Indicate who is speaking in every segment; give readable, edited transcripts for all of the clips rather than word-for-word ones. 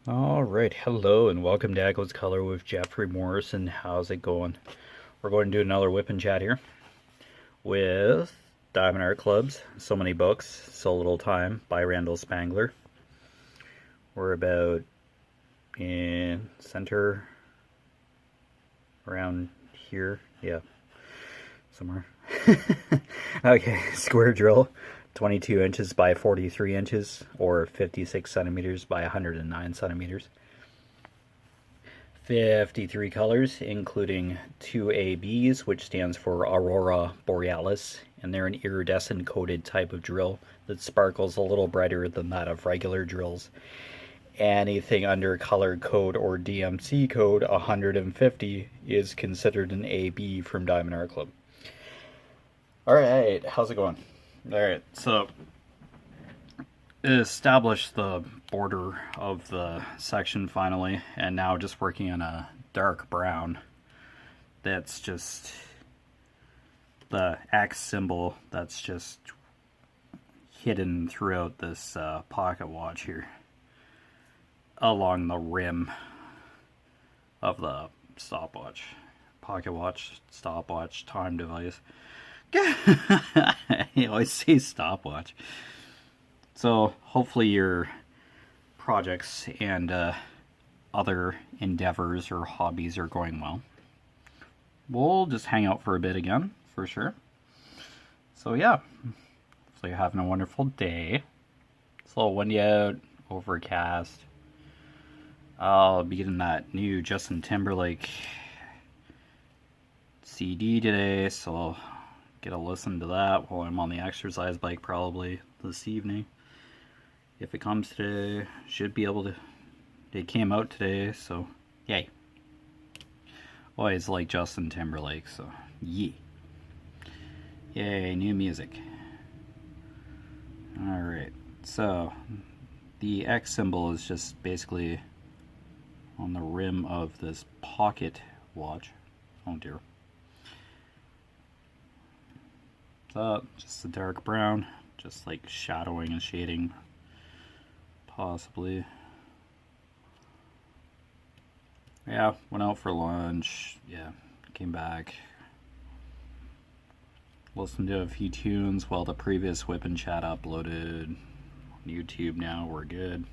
Speaker 1: Alright, hello and welcome to Echoes Color with Jeffery Morrison. How's it going? We're going to do another whip and chat here with Diamond Art Club's So Many Books, So Little Time by Randall Spangler. We're about in center around here. Yeah, somewhere. Okay, square drill. 22 inches by 43 inches or 56 centimeters by 109 centimeters. 53 colors, including 2 ABs, which stands for Aurora Borealis, and they're an iridescent coated type of drill that sparkles a little brighter than that of regular drills. Anything under color code or DMC code 150 is considered an AB from Diamond Art Club. Alright, how's it going? Alright, so established the border of the section finally, and now just working on a dark brown that's just the X symbol that's just hidden throughout this pocket watch here along the rim of the stopwatch. Pocket watch, stopwatch, time device. You always say stopwatch. So hopefully your projects and other endeavors or hobbies are going well. We'll just hang out for a bit again, for sure. So yeah, hopefully you're having a wonderful day. It's a little windy out, overcast. I'll be getting that new Justin Timberlake CD today, so I'll get a listen to that while I'm on the exercise bike probably this evening. If it comes today, should be able to. It came out today, so yay. Always like Justin Timberlake, so yay. Yay, new music. Alright, so the X symbol is just basically on the rim of this pocket watch. Oh dear. So just a dark brown, just like shadowing and shading, possibly. Yeah, went out for lunch. Yeah, came back, listened to a few tunes while the previous whip and chat uploaded on YouTube. Now we're good.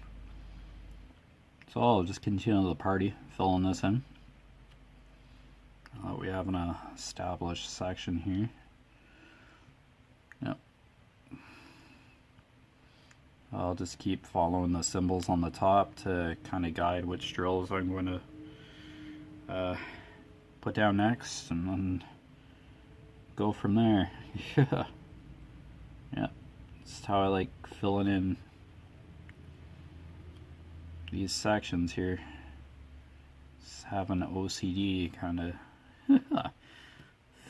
Speaker 1: So I'll just continue the party, filling this in. We have an established section here. Yep. I'll just keep following the symbols on the top to kind of guide which drills I'm going to put down next, and then go from there. Yeah. Yeah. That's how I like filling in these sections here. Just have an OCD kind of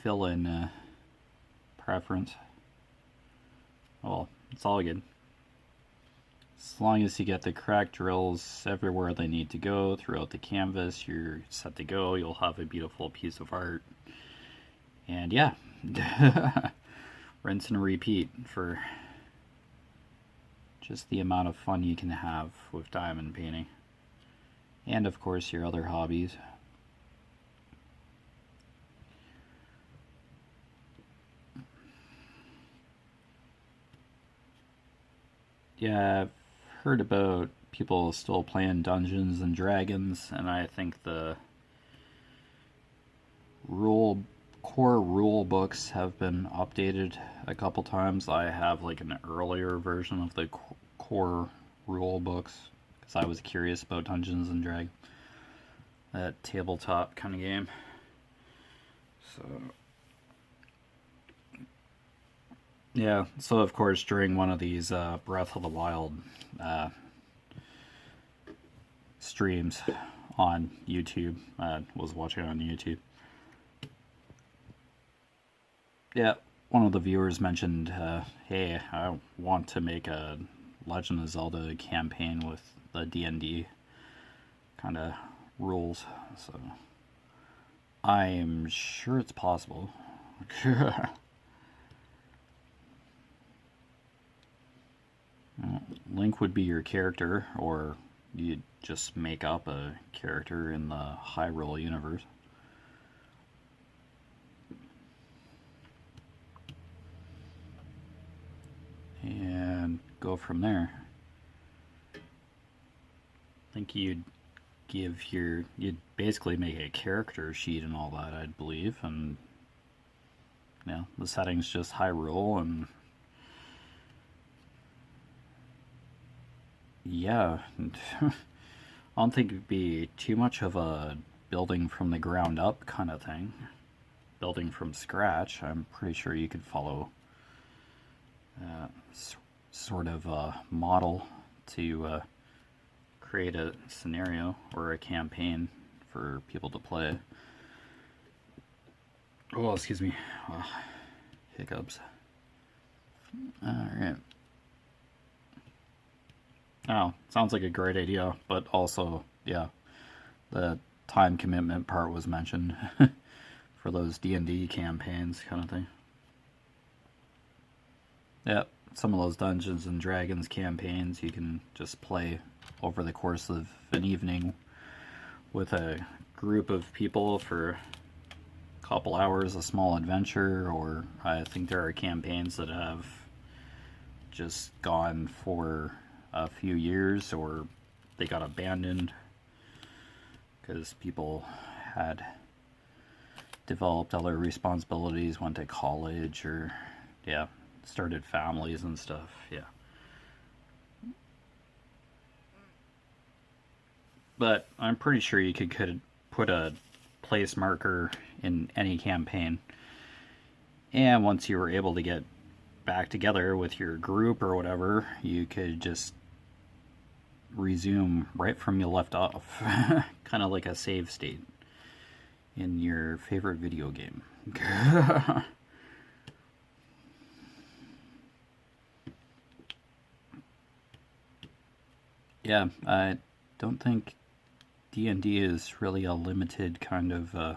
Speaker 1: fill in preference. Well, it's all good. As long as you get the correct drills everywhere they need to go throughout the canvas, you're set to go. You'll have a beautiful piece of art. And yeah, rinse and repeat for just the amount of fun you can have with diamond painting. And of course your other hobbies. Yeah, I've heard about people still playing Dungeons and Dragons, and I think the core rule books have been updated a couple times. I have like an earlier version of the core rule books because I was curious about Dungeons and Dragons, that tabletop kind of game. So yeah, so of course during one of these Breath of the Wild streams on YouTube, was watching on YouTube. Yeah, one of the viewers mentioned, hey, I want to make a Legend of Zelda campaign with the D&D kind of rules, so I'm sure it's possible. Link would be your character, or you just make up a character in the Hyrule universe. And go from there. I think you'd basically make a character sheet and all that, I'd believe, and yeah, the settings just Hyrule, and yeah, I don't think it'd be too much of a building from the ground up kind of thing. Building from scratch, I'm pretty sure you could follow sort of a model to create a scenario or a campaign for people to play. Oh, excuse me. Hiccups. Alright. Oh, sounds like a great idea, but also, yeah, the time commitment part was mentioned for those D&D campaigns kind of thing. Yep, some of those Dungeons and Dragons campaigns you can just play over the course of an evening with a group of people for a couple hours, a small adventure, or I think there are campaigns that have just gone for a few years, or they got abandoned because people had developed other responsibilities, went to college, or yeah, started families and stuff. Yeah. But I'm pretty sure you could put a place marker in any campaign, and once you were able to get back together with your group or whatever, you could just resume right from you left off. Kind of like a save state in your favorite video game. Yeah, I don't think D&D is really a limited kind of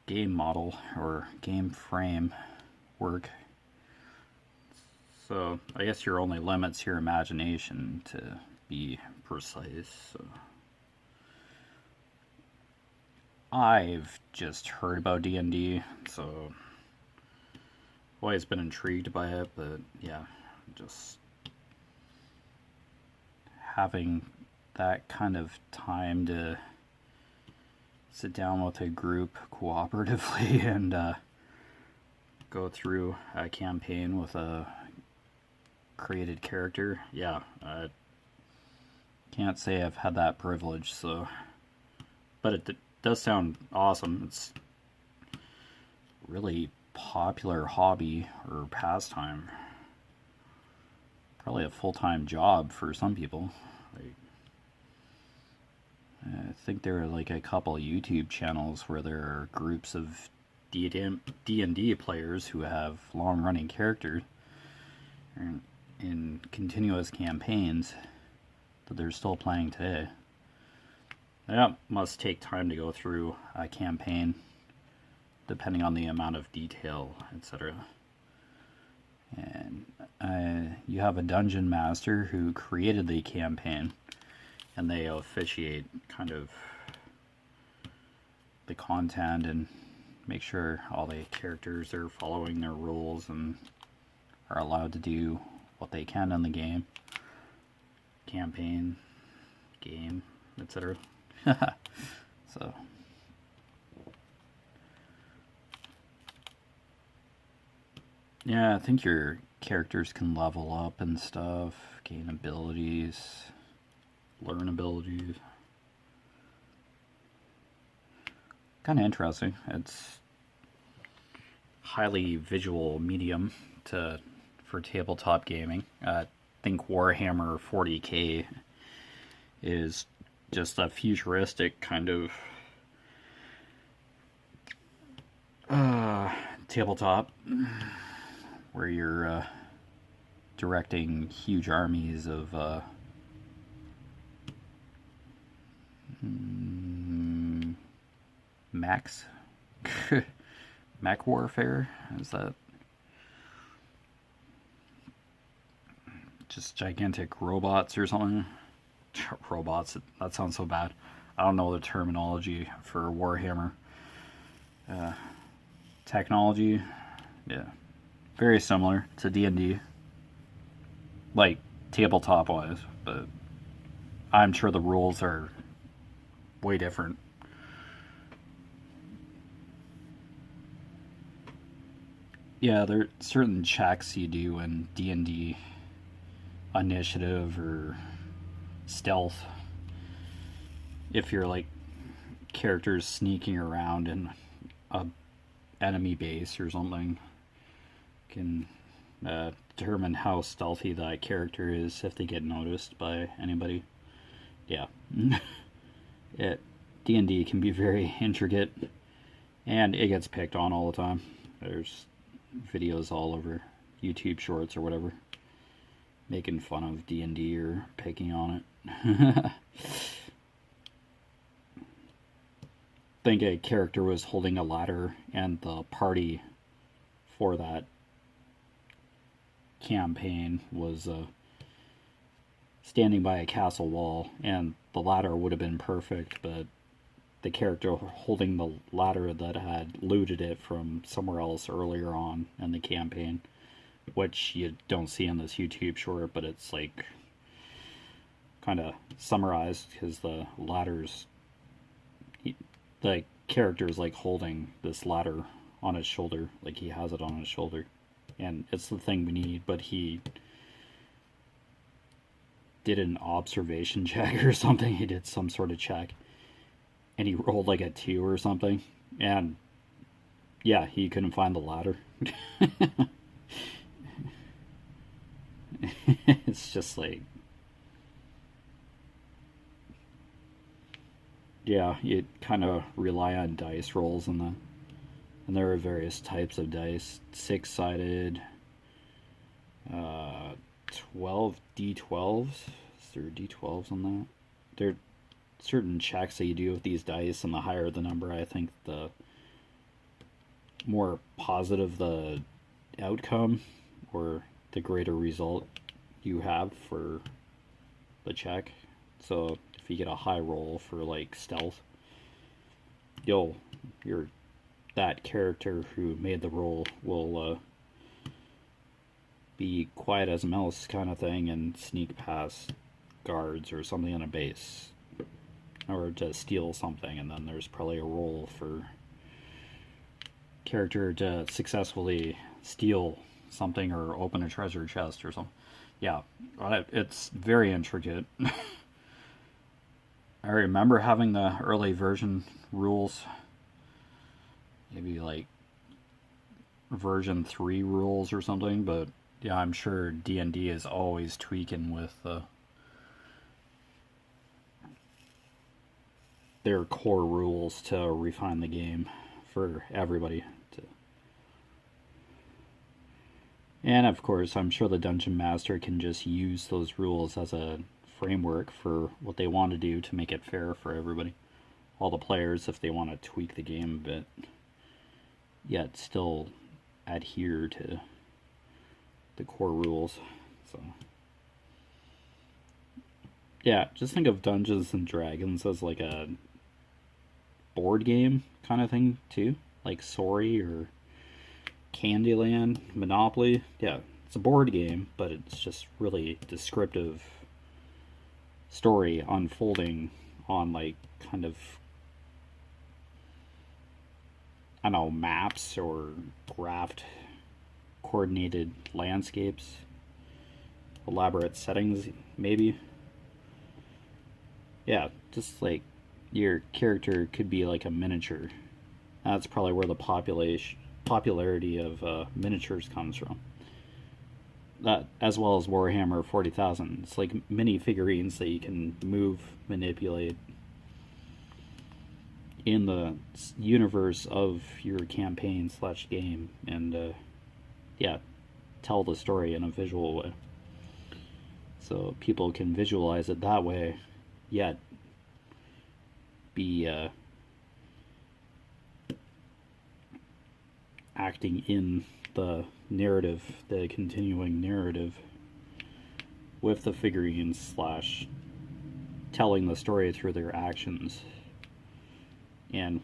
Speaker 1: game model or game frame work. So I guess your only limit's your imagination, to be precise. So I've just heard about D&D, so I've always been intrigued by it, but yeah, just having that kind of time to sit down with a group cooperatively and go through a campaign with a created character. Yeah, I can't say I've had that privilege, so, but it does sound awesome. It's a really popular hobby or pastime. Probably a full-time job for some people. Like, I think there are like a couple YouTube channels where there are groups of D&D players who have long-running characters in continuous campaigns that they're still playing today. That must take time to go through a campaign, depending on the amount of detail, etc. And you have a dungeon master who created the campaign, and they officiate kind of the content and make sure all the characters are following their rules and are allowed to do what they can in the game, campaign, game, etc. So yeah, I think your characters can level up and stuff, gain abilities, learn abilities. Kind of interesting. It's highly visual medium for tabletop gaming. I think Warhammer 40k is just a futuristic kind of tabletop where you're directing huge armies of mechs. Mech warfare? Is that just gigantic robots or something? robots. That sounds so bad. I don't know the terminology for Warhammer. Technology, yeah, very similar to D&D, like tabletop wise, but I'm sure the rules are way different. Yeah, there are certain checks you do in D&D, initiative or stealth. If you're like characters sneaking around in a enemy base or something, can determine how stealthy that character is if they get noticed by anybody. Yeah. D&D can be very intricate, and it gets picked on all the time. There's videos all over YouTube Shorts or whatever making fun of D&D or picking on it. Think a character was holding a ladder, and the party for that campaign was standing by a castle wall, and the ladder would have been perfect, but the character holding the ladder that had looted it from somewhere else earlier on in the campaign, which you don't see in this YouTube short, but it's like kind of summarized because the ladder's, the character's like holding this ladder on his shoulder, like he has it on his shoulder, and it's the thing we need, but he did an observation check or something. He did some sort of check, and he rolled like a 2 or something, and yeah, he couldn't find the ladder. It's just like, yeah, you kind of rely on dice rolls and there are various types of dice. 6-sided, 12 D12s. Is there D12s on that? There are certain checks that you do with these dice, and the higher the number, I think the more positive the outcome, or the greater result you have for the check. So if you get a high roll for like stealth, that character who made the roll will be quiet as a mouse kind of thing and sneak past guards or something on a base, or to steal something, and then there's probably a roll for character to successfully steal something or open a treasure chest or something. Yeah, it's very intricate. I remember having the early version rules, maybe like version 3 rules or something, but yeah, I'm sure D&D is always tweaking with their core rules to refine the game for everybody. And of course, I'm sure the Dungeon Master can just use those rules as a framework for what they want to do to make it fair for everybody. All the players, if they want to tweak the game a bit, yet still adhere to the core rules. So yeah, just think of Dungeons and Dragons as like a board game kind of thing too, like Sorry or Candyland, Monopoly. Yeah, it's a board game, but it's just really descriptive story unfolding on like kind of, I don't know, maps or graphed coordinated landscapes, elaborate settings maybe. Yeah, just like your character could be like a miniature. That's probably where the popularity of miniatures comes from. That, as well as Warhammer 40,000. It's like mini figurines that you can move, manipulate in the universe of your campaign / game, and yeah, tell the story in a visual way. So people can visualize it that way, yet be acting in the narrative, the continuing narrative, with the figurines telling the story through their actions and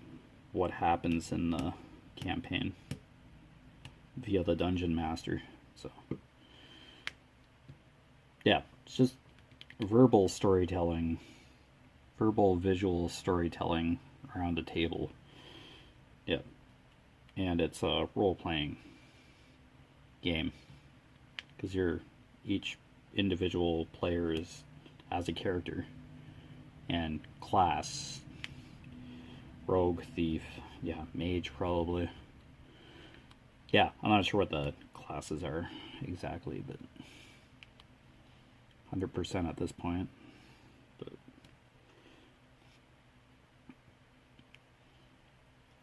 Speaker 1: what happens in the campaign via the dungeon master. So yeah, it's just verbal storytelling, verbal visual storytelling around a table. Yeah, and it's a role-playing game because each individual player is as a character and class. Rogue, thief, yeah, mage probably. Yeah, I'm not sure what the classes are exactly, but 100% at this point. But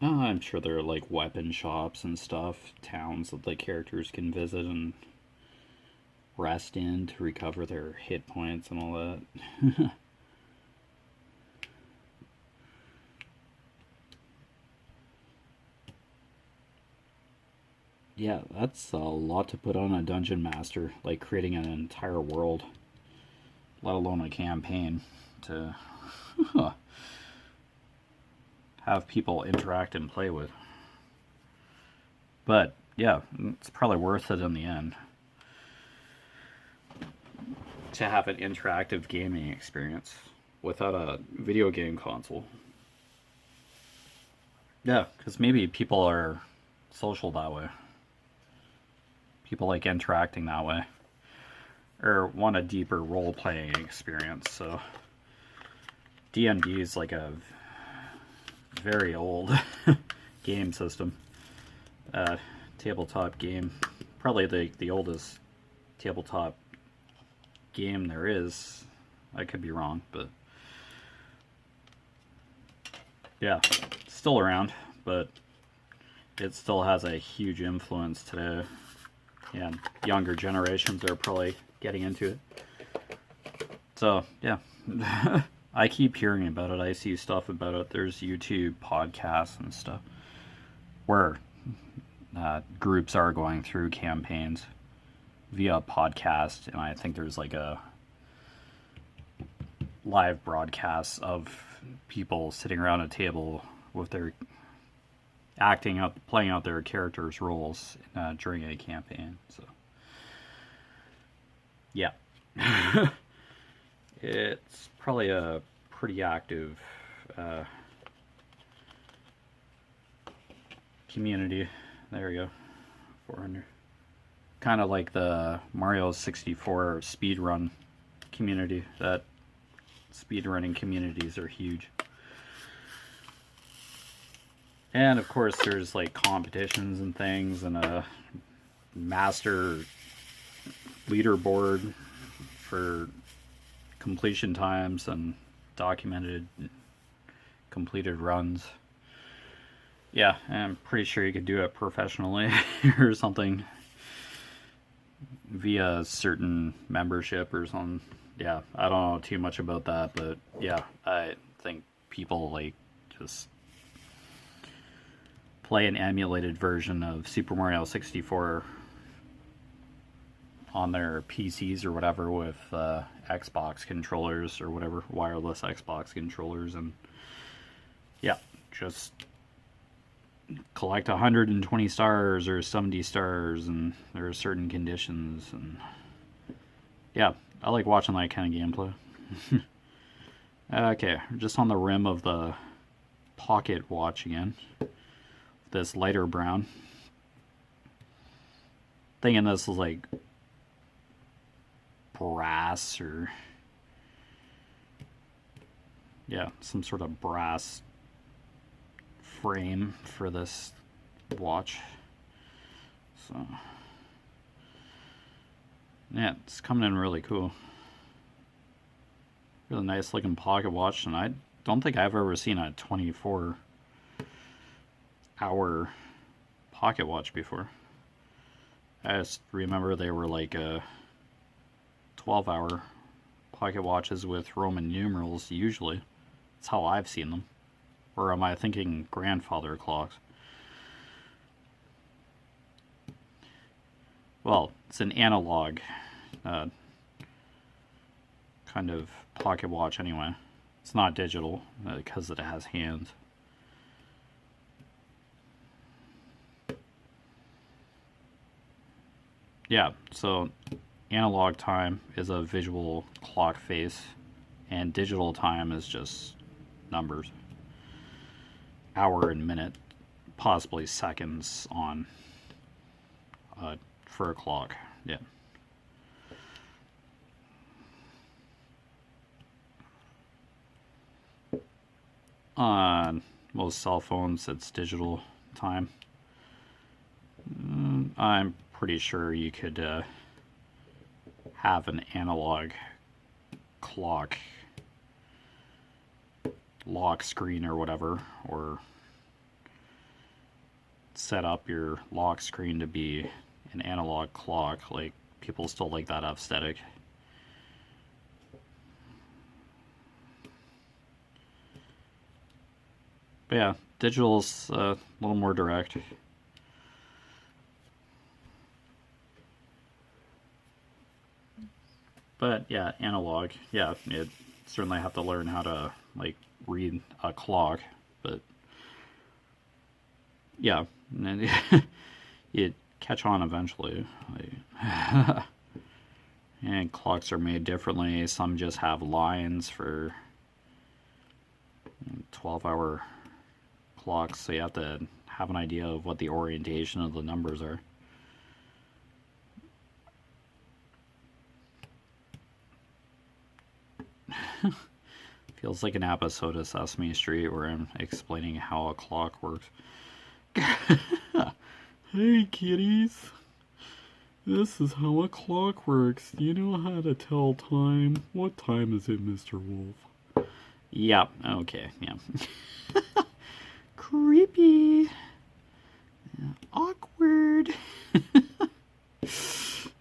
Speaker 1: I'm sure there are like weapon shops and stuff, towns that the characters can visit and rest in to recover their hit points and all that. Yeah, that's a lot to put on a dungeon master, like creating an entire world, let alone a campaign, to have people interact and play with. But yeah, it's probably worth it in the end to have an interactive gaming experience without a video game console. Yeah, because maybe people are social that way. People like interacting that way, or want a deeper role-playing experience. So D&D is like a very old game system, tabletop game, probably the oldest tabletop game there is. I could be wrong, but yeah, still around, but it still has a huge influence today. Yeah, younger generations are probably getting into it. So, yeah. I keep hearing about it. I see stuff about it. There's YouTube podcasts and stuff where groups are going through campaigns via podcast, and I think there's like a live broadcast of people sitting around a table with their playing out their characters' roles during a campaign. So, yeah, it's probably a pretty active community. There we go, 400. Kind of like the Mario 64 speedrun community. That speedrunning communities are huge. And of course there's like competitions and things, and a master leaderboard for completion times and documented completed runs. Yeah, I'm pretty sure you could do it professionally or something via certain membership or something. Yeah, I don't know too much about that, but yeah, I think people like just play an emulated version of Super Mario 64 on their PCs or whatever with Xbox controllers or whatever, wireless Xbox controllers, and yeah, just collect 120 stars or 70 stars, and there are certain conditions, and yeah, I like watching that kind of gameplay. Okay, we're just on the rim of the Poketwatch again. This lighter brown. Thinking this is like brass or yeah, some sort of brass frame for this watch. So yeah, it's coming in really cool. Really nice looking pocket watch, and I don't think I've ever seen a 24-hour pocket watch before. I just remember they were like 12-hour pocket watches with Roman numerals usually. That's how I've seen them. Or am I thinking grandfather clocks? Well, it's an analog kind of pocket watch anyway. It's not digital because it has hands. Yeah, so analog time is a visual clock face, and digital time is just numbers. Hour and minute, possibly seconds on for a clock. Yeah. On most cell phones, it's digital time. I'm pretty sure you could have an analog clock lock screen or whatever, or set up your lock screen to be an analog clock. Like, people still like that aesthetic. But yeah, digital's a little more direct. But yeah, analog. Yeah, you certainly have to learn how to like read a clock. But yeah, you'd catch on eventually. And clocks are made differently. Some just have lines for 12-hour clocks, so you have to have an idea of what the orientation of the numbers are. Feels like an episode of Sesame Street where I'm explaining how a clock works. Hey kitties, this is how a clock works. Do you know how to tell time? What time is it, Mr. Wolf? Yep, okay, yeah. Creepy. Awkward.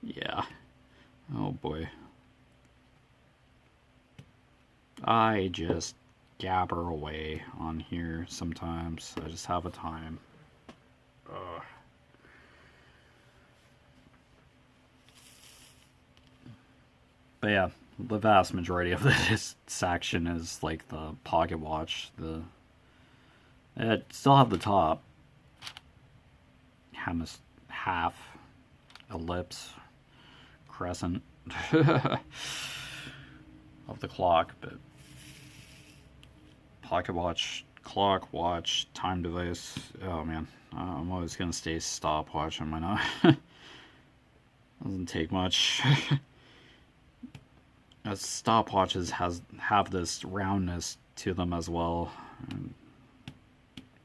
Speaker 1: Yeah. Oh boy. I just gabber away on here sometimes. I just have a time. Ugh. But yeah, the vast majority of this section is like the pocket watch. It still have the top half ellipse crescent of the clock, but pocket watch, clock, watch, time device. Oh man, I'm always gonna stay stopwatch. Am I not? Doesn't take much. Stopwatches have this roundness to them as well,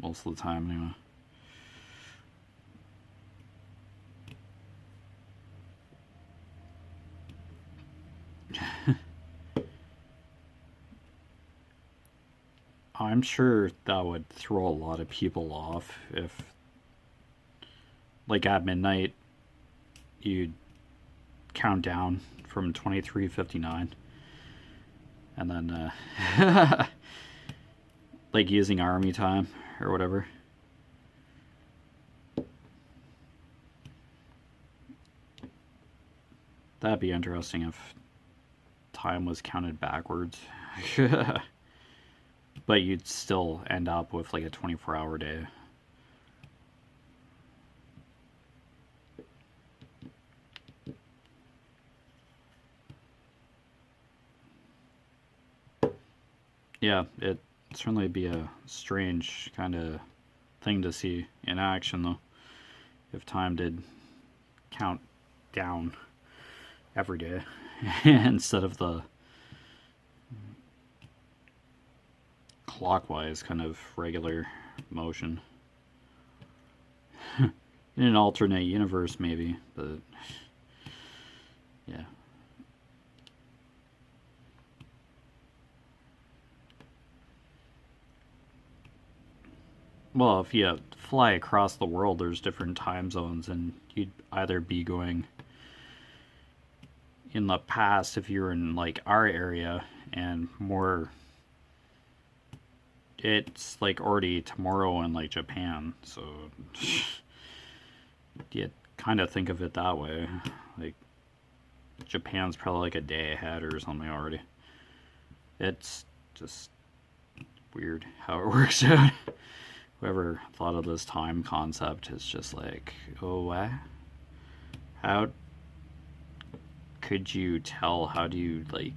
Speaker 1: most of the time anyway. I'm sure that would throw a lot of people off if, like, at midnight, you'd count down from 23:59, and then, like, using army time or whatever. That'd be interesting if time was counted backwards. But you'd still end up with like a 24-hour day. Yeah, it'd certainly be a strange kind of thing to see in action, though, if time did count down every day instead of the clockwise kind of regular motion. In an alternate universe, maybe, but yeah. Well, if you fly across the world, there's different time zones, and you'd either be going in the past if you're in like our area, and more, it's like already tomorrow in like Japan, so you kind of think of it that way. Like, Japan's probably like a day ahead or something already. It's just weird how it works out. Whoever thought of this time concept is just like, oh, what? How could you tell? How do you, like,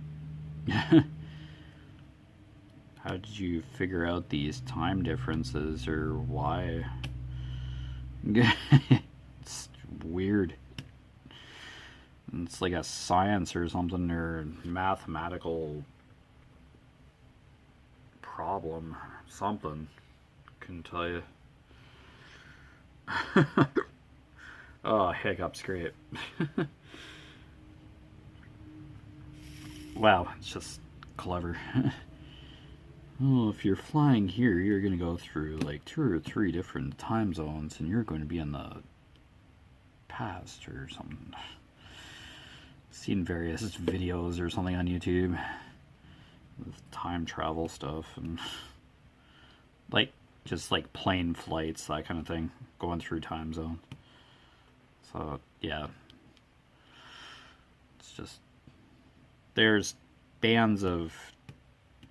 Speaker 1: how did you figure out these time differences, or why? It's weird. It's like a science or something, or mathematical problem, something. Couldn't tell you. Oh, hiccups, great. Wow, it's just clever. Oh, if you're flying here, you're going to go through like 2 or 3 different time zones, and you're going to be in the past or something. Seen various videos or something on YouTube with time travel stuff, and like just like plane flights, that kind of thing, going through time zone. So yeah, it's just, there's bands of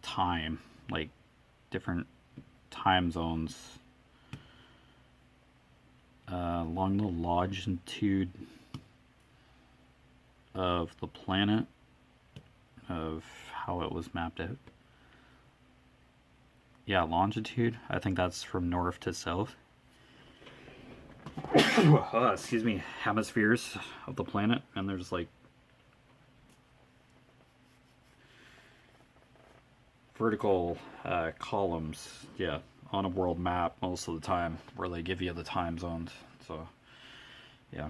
Speaker 1: time, like different time zones along the longitude of the planet, of how it was mapped out. Yeah, longitude, I think that's from north to south. Excuse me, hemispheres of the planet, and there's like vertical columns, yeah, on a world map most of the time, where they give you the time zones. So yeah,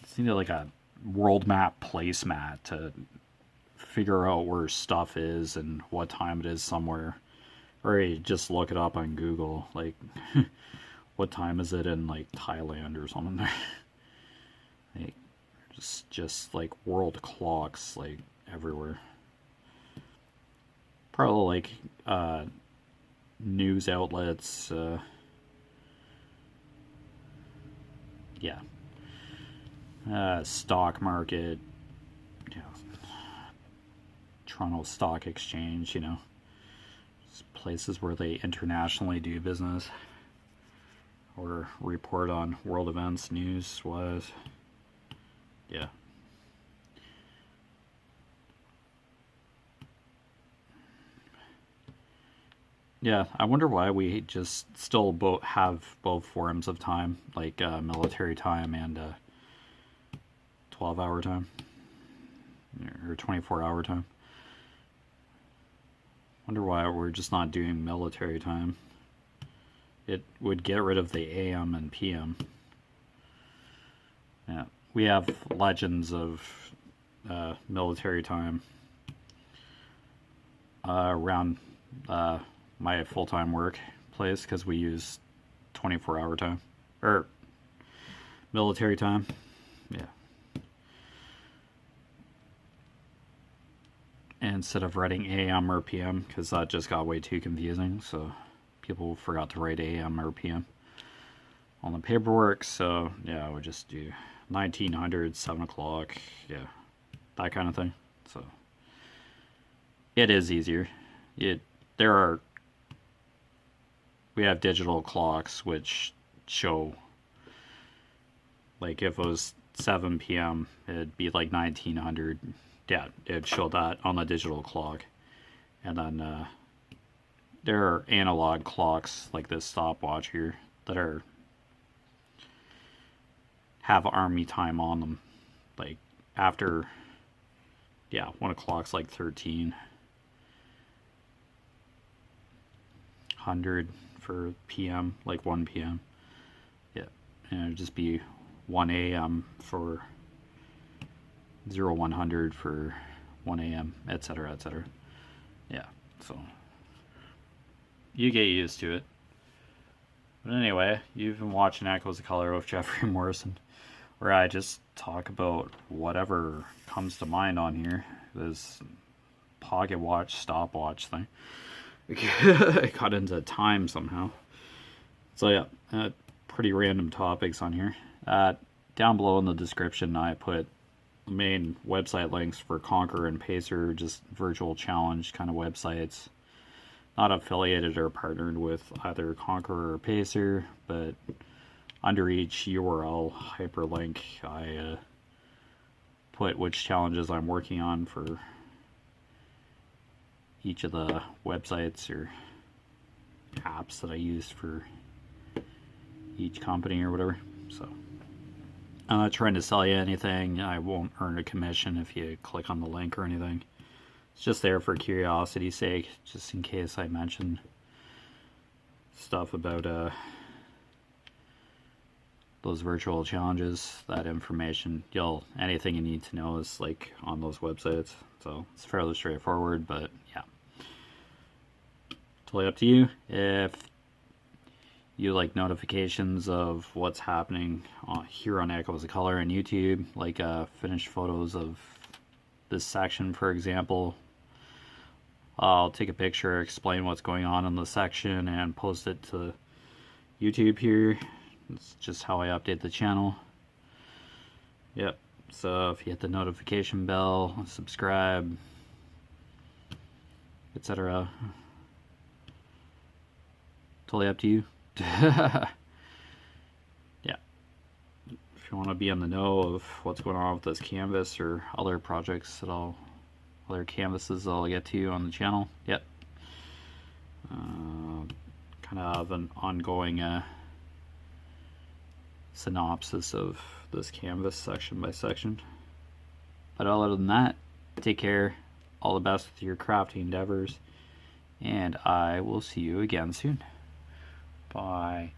Speaker 1: it's needed like a world map placemat to figure out where stuff is and what time it is somewhere, or you just look it up on Google, like what time is it in like Thailand or something. Like just like world clocks like everywhere. Probably like news outlets, yeah, stock market, you know, Toronto Stock Exchange, you know, just places where they internationally do business or report on world events, news wise. Yeah. Yeah, I wonder why we just still have both forms of time, like military time and 12-hour time, or 24-hour time. Wonder why we're just not doing military time. It would get rid of the AM and PM. Yeah, we have legends of military time around my full-time work place, because we use 24-hour time, or military time. Yeah, instead of writing AM or PM, because that just got way too confusing, so people forgot to write AM or PM on the paperwork. So yeah, we just do 1900, 7 o'clock, yeah, that kind of thing. So it is easier. We have digital clocks which show, like if it was 7 p.m. it'd be like 1900. Yeah, it'd show that on the digital clock. And then there are analog clocks like this stopwatch here that have army time on them. Like after, yeah, 1 o'clock's like 1300 for PM, like 1 p.m. Yeah, and it'd just be 1 a.m. for 0100 for 1 a.m., etc., etc. Yeah, so you get used to it. But anyway, you've been watching Echoes of Color with Jefferey Morrison, where I just talk about whatever comes to mind on here. This Poketwatch, stopwatch thing. I got into time somehow. So yeah, pretty random topics on here. Down below in the description I put main website links for Conquer and Pacer, just virtual challenge kind of websites. Not affiliated or partnered with either Conquer or Pacer, but under each URL hyperlink, I put which challenges I'm working on for each of the websites or apps that I use for each company or whatever. So I'm not trying to sell you anything. I won't earn a commission if you click on the link or anything. It's just there for curiosity's sake, just in case I mention stuff about those virtual challenges. That information, anything you need to know is like on those websites. So it's fairly straightforward, but yeah, totally up to you. If you like notifications of what's happening here on Echoes of Color on YouTube, like finished photos of this section, for example, I'll take a picture, explain what's going on in the section, and post it to YouTube here. It's just how I update the channel. Yep, so if you hit the notification bell, subscribe, etc. Totally up to you. Yeah. If you want to be in the know of what's going on with this canvas or other projects other canvases I'll get to on the channel. Yep. Kind of an ongoing synopsis of this canvas section by section. But other than that, take care. All the best with your crafting endeavors. And I will see you again soon. Bye.